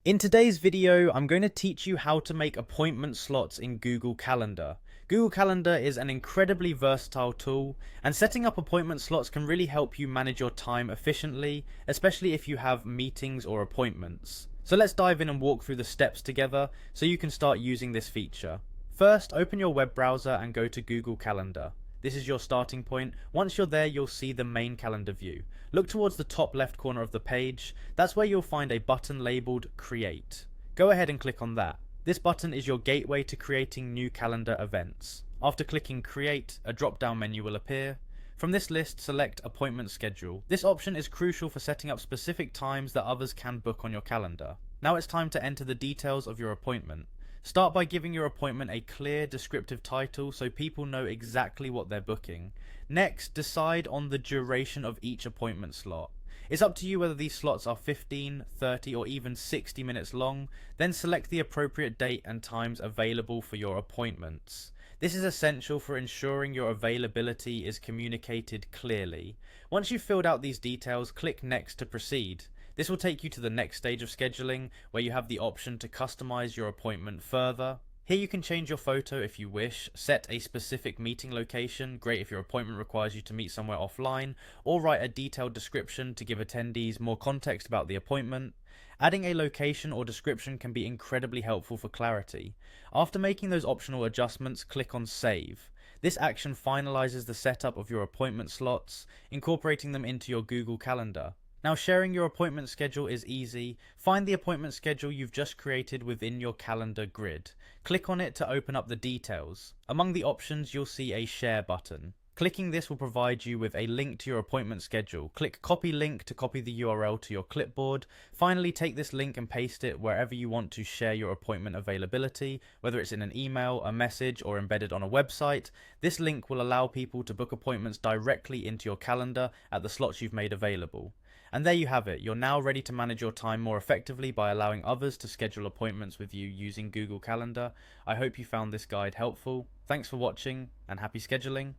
In today's video, I'm going to teach you how to make appointment slots in Google Calendar. Google Calendar is an incredibly versatile tool, and setting up appointment slots can really help you manage your time efficiently, especially if you have meetings or appointments. So let's dive in and walk through the steps together so you can start using this feature. First, open your web browser and go to Google Calendar. This is your starting point. Once you're there, you'll see the main calendar view. Look towards the top left corner of the page. That's where you'll find a button labeled Create. Go ahead and click on that. This button is your gateway to creating new calendar events. After clicking Create, a drop-down menu will appear. From this list, select Appointment Schedule. This option is crucial for setting up specific times that others can book on your calendar. Now it's time to enter the details of your appointment. Start by giving your appointment a clear, descriptive title so people know exactly what they're booking. Next, decide on the duration of each appointment slot. It's up to you whether these slots are 15, 30, or even 60 minutes long. Then select the appropriate date and times available for your appointments. This is essential for ensuring your availability is communicated clearly. Once you've filled out these details, click Next to proceed. This will take you to the next stage of scheduling, where you have the option to customize your appointment further. Here you can change your photo if you wish, set a specific meeting location, great if your appointment requires you to meet somewhere offline, or write a detailed description to give attendees more context about the appointment. Adding a location or description can be incredibly helpful for clarity. After making those optional adjustments, click on Save. This action finalizes the setup of your appointment slots, incorporating them into your Google Calendar. Now, sharing your appointment schedule is easy. Find the appointment schedule you've just created within your calendar grid. Click on it to open up the details. Among the options, you'll see a Share button. Clicking this will provide you with a link to your appointment schedule. Click Copy Link to copy the URL to your clipboard. Finally, take this link and paste it wherever you want to share your appointment availability, whether it's in an email, a message, or embedded on a website. This link will allow people to book appointments directly into your calendar at the slots you've made available. And there you have it. You're now ready to manage your time more effectively by allowing others to schedule appointments with you using Google Calendar. I hope you found this guide helpful. Thanks for watching and happy scheduling.